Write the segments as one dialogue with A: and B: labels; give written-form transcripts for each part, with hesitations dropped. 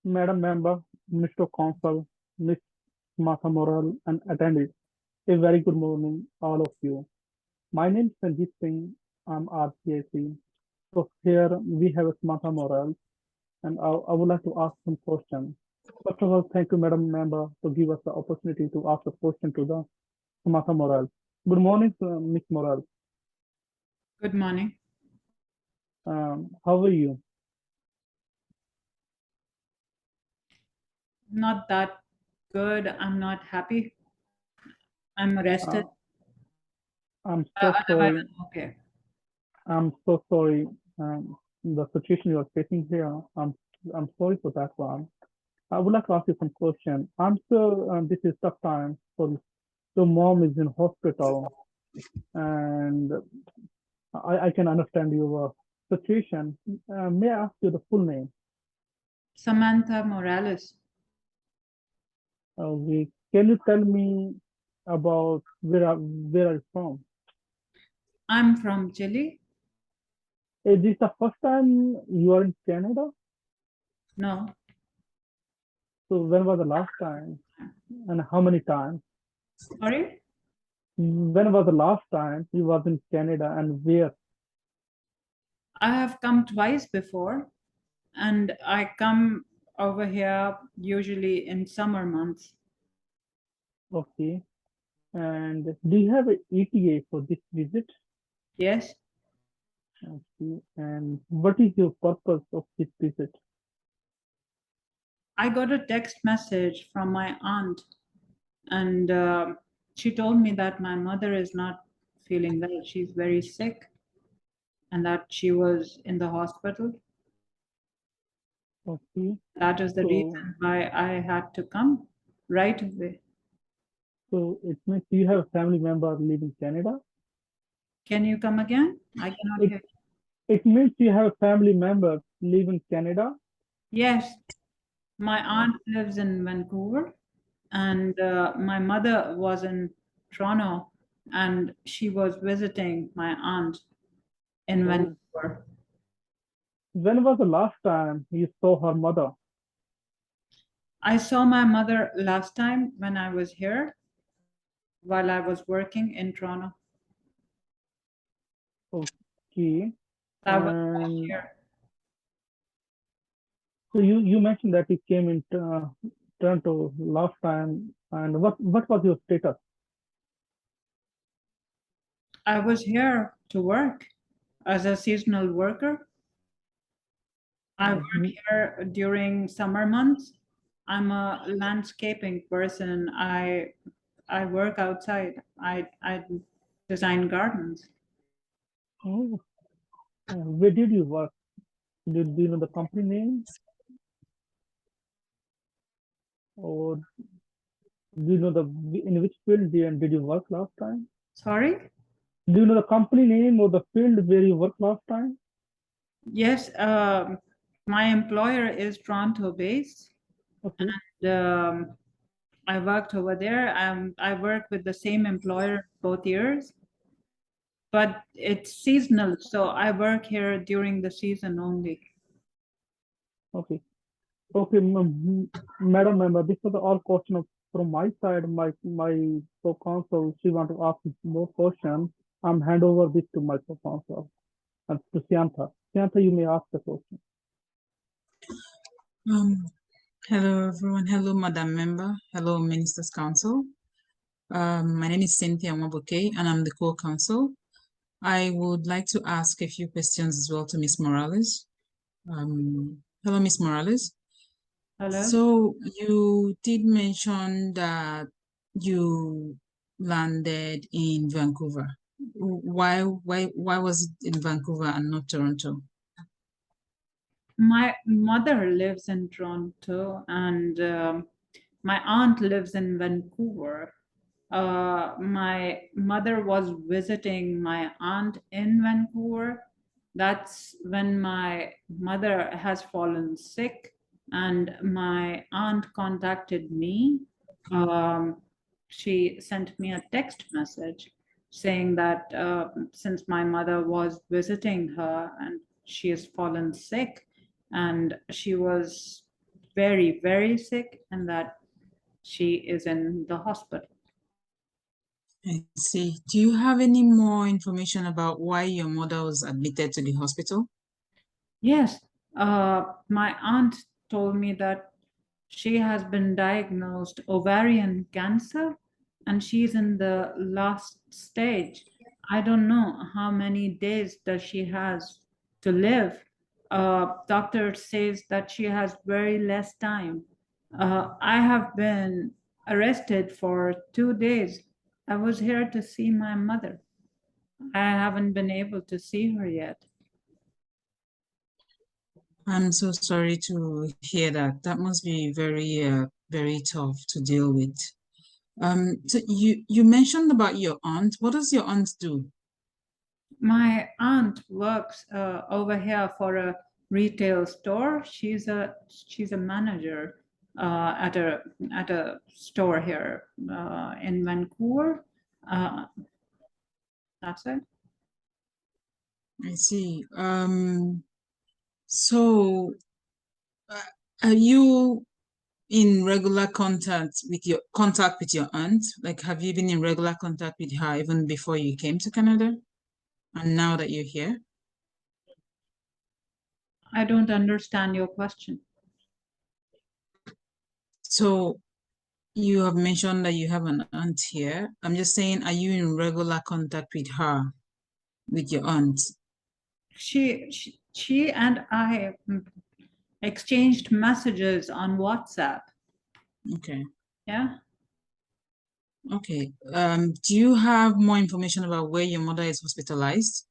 A: Madam Member, Mr. Council, Ms. Martha Morel, and attendees, a very good morning, all of you. My name is Sanjeev Singh. I'm RCIC. So here we have Martha Morel, and I would like to ask some questions. First of all, thank you, Madam Member, to give us the opportunity to ask a question to the Martha Morel. Good morning, Ms. Morel.
B: Good morning.
A: How are you?
B: Not that good. I'm not happy. I'm
A: Uh,
B: arrested.
A: I'm so
B: Otherwise,
A: sorry.
B: I'm okay.
A: I'm so sorry. The situation you are facing here. I'm sorry for that one. I would like to ask you some question. I'm sure this is tough time for you. Your mom is in hospital, and I can understand your situation. May I ask you the full name?
B: Samantha Morales.
A: Can you tell me about where are you from?
B: I'm from Chile.
A: Is this the first time you are in Canada?
B: No,
A: So when was the last time, and how many times?
B: sorry.
A: When was the last time you was in Canada, and where?
B: I have come twice before, and I come over here usually in summer months.
A: Okay. And do you have an ETA for this visit?
B: Yes,
A: Okay. And what is your purpose of this visit?
B: I got a text message from my aunt, and she told me that my mother is not feeling well. She's very sick, and that she was in the hospital.
A: Okay.
B: That is the
A: So,
B: reason why I had to come right away.
A: so it means you have a family member live in Canada.
B: Can you come again? I cannot
A: It
B: hear.
A: it means you have a family member live in Canada.
B: Yes, my
A: Oh,
B: aunt lives in Vancouver, and my mother was in Toronto, and she was visiting my aunt in
A: oh.
B: Vancouver.
A: When was the last time you saw her mother?
B: I saw my mother last time when I was here while I was working in Toronto.
A: Okay.
B: That was last
A: And
B: year.
A: so you mentioned that you came in Toronto last time. And what was your status?
B: I was here to work as a seasonal worker. I
A: Uh,
B: work here during summer months. I'm a landscaping person. I work outside. I design gardens.
A: oh, where did you work? Do you know the company name, or do you know the in which field did you work last time?
B: Sorry?
A: Do you know the company name or the field where you worked last time?
B: Yes, my employer is Toronto based.
A: Okay,
B: Um, I worked over there. I work with the same employer both years, but it's seasonal. So I work here during the season only.
A: okay, okay, Madam Member. This was all questions from my side. My co-counsel, she want to ask more questions. I'm hand over this to my co-counsel and to Sianta. Sianta, you may ask the question.
C: Um, Hello, everyone. Hello, Madam Member. Hello, Ministers Council. My name is Cynthia Mwaboke, and I'm the co-counsel. I would like to ask a few questions as well to Ms. Morales. Hello, Ms. Morales.
B: Hello?
C: So you did mention that you landed in Vancouver. Why was it in Vancouver and not Toronto?
B: My mother lives in Toronto, and my aunt lives in Vancouver. My mother was visiting my aunt in Vancouver. That's when my mother has fallen sick, and my aunt contacted me. Um, she sent me a text message saying that since my mother was visiting her and she has fallen sick, and she was very, very sick and that she is in the hospital.
C: I see. Do you have any more information about why your mother was admitted to the hospital?
B: Yes, my aunt told me that she has been diagnosed ovarian cancer and she's in the last stage. I don't know how many days that she has to live. Doctor says that she has very less time. I have been arrested for 2 days. I was here to see my mother. I haven't been able to see her yet.
C: I'm so sorry to hear that. That must be very tough to deal with. So you mentioned about your aunt. What does your aunt do?
B: My aunt works over here for a retail store. She's a manager at a store here in Vancouver. Uh, that's it.
C: I see. So uh, are you in regular contact with your aunt? Like, have you been in regular contact with her even before you came to Canada? And now that you're here?
B: I don't understand your question.
C: So you have mentioned that you have an aunt here. I'm just saying, are you in regular contact with her, with your aunt?
B: She and I exchanged messages on WhatsApp.
C: Okay.
B: Yeah.
C: Okay. Do you have more information about where your mother is hospitalized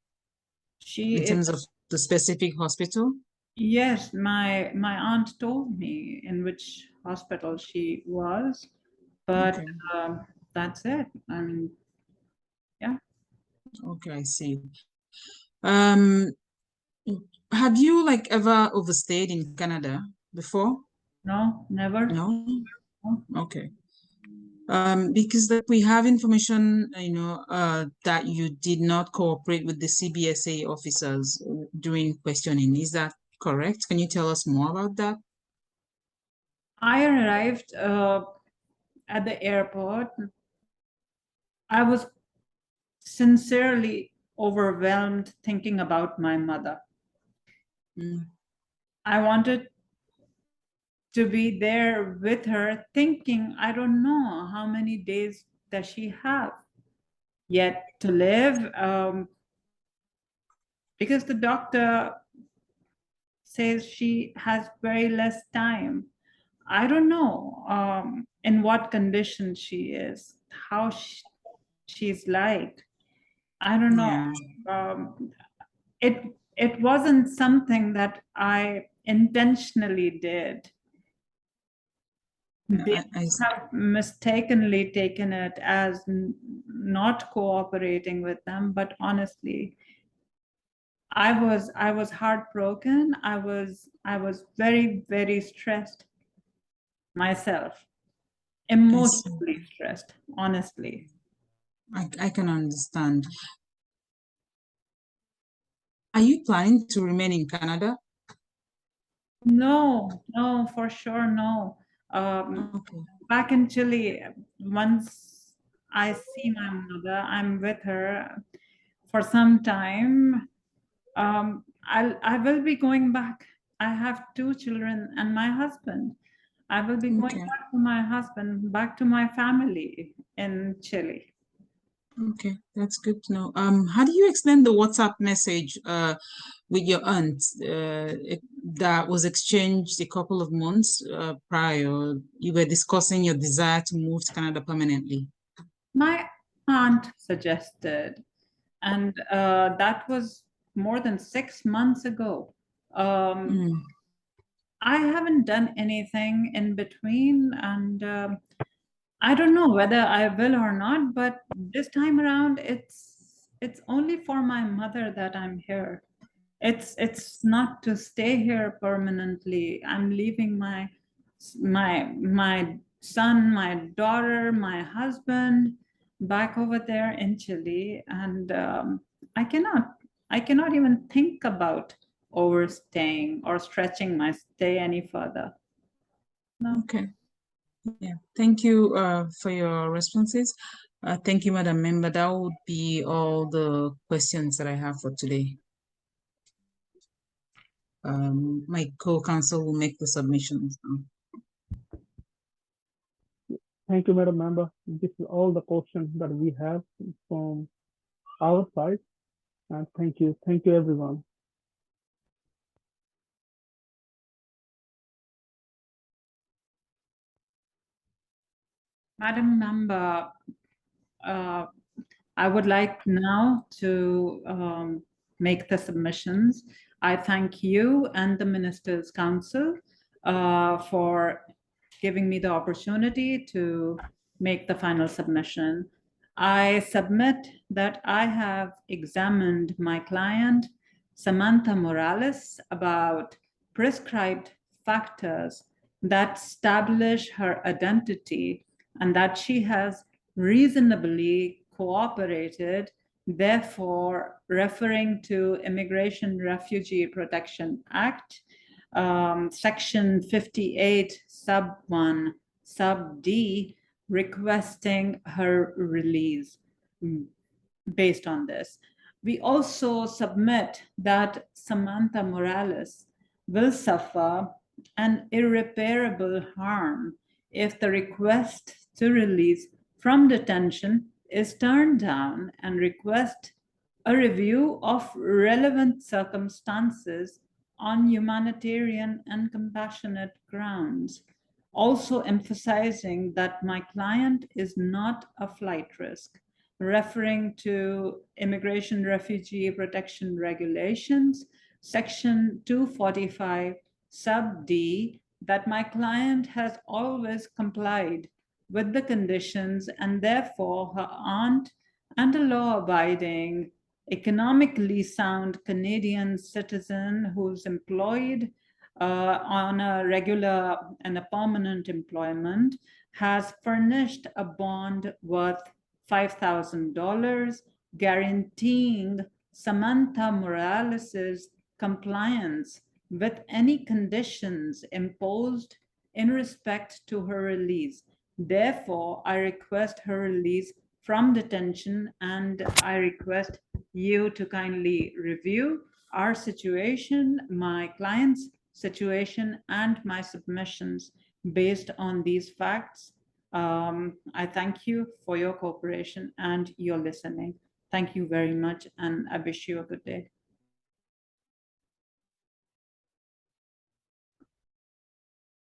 B: She
C: in terms of
B: is.
C: the specific hospital?
B: Yes, my aunt told me in which hospital she was, but
C: Okay.
B: that's it. I mean, yeah,
C: Okay, I see. Um, have you like ever overstayed in Canada before?
B: no, never.
C: No?
B: No.
C: Okay. Because like we have information, that you did not cooperate with the CBSA officers during questioning. Is that correct? Can you tell us more about that?
B: I arrived at the airport. I was sincerely overwhelmed thinking about my mother.
C: Mm,
B: I wanted to be there with her, thinking, I don't know how many days does she have yet to live. Because the doctor says she has very less time. I don't know in what condition she is, how she's like. I don't know.
C: yeah,
B: Um, it it wasn't something that I intentionally did.
C: yeah,
B: They
C: I
B: have mistakenly taken it as not cooperating with them, but honestly, I was heartbroken. I was very, very stressed myself,
C: I see.
B: emotionally stressed, honestly.
C: I can understand. Are you planning to remain in Canada?
B: No, no, for sure, no. Um,
C: Okay,
B: Back in Chile, once I see my mother, I'm with her for some time. I will be going back. I have two children and my husband. I will be going
C: okay,
B: back to my husband, back to my family in Chile.
C: okay. That's good to know. How do you explain the WhatsApp message with your aunt that was exchanged a couple of months prior? You were discussing your desire to move to Canada permanently.
B: My aunt suggested, and that was more than 6 months ago. Um,
C: Mm,
B: I haven't done anything in between, and I don't know whether I will or not. But this time around, it's only for my mother that I'm here. It's not to stay here permanently. I'm leaving my son, my daughter, my husband back over there in Chile, and I cannot I cannot even think about overstaying or stretching my stay any further. No.
C: Okay. Yeah. Thank you for your responses. Thank you, Madam Member. That would be all the questions that I have for today. My co-counsel will make the submissions now.
A: Thank you, Madam Member. This is all the questions that we have from our side. And thank you. Thank you, everyone.
B: Madam Member, I would like now to make the submissions. I thank you and the Ministers' Council for giving me the opportunity to make the final submission. I submit that I have examined my client, Samantha Morales, about prescribed factors that establish her identity and that she has reasonably cooperated, therefore referring to Immigration Refugee Protection Act, Section 58, Sub 1, Sub D, requesting her release based on this. We also submit that Samantha Morales will suffer an irreparable harm if the request to release from detention is turned down and request a review of relevant circumstances on humanitarian and compassionate grounds, also emphasizing that my client is not a flight risk, referring to Immigration Refugee Protection Regulations, Section 245, Sub D, that my client has always complied with the conditions and therefore her aunt and a law-abiding, economically sound Canadian citizen who's employed on a regular and a permanent employment has furnished a bond worth $5,000 guaranteeing Samantha Morales's compliance with any conditions imposed in respect to her release. Therefore, I request her release from detention and I request you to kindly review our situation, my client's situation, and my submissions based on these facts. I thank you for your cooperation and your listening. Thank you very much, and I wish you a good day.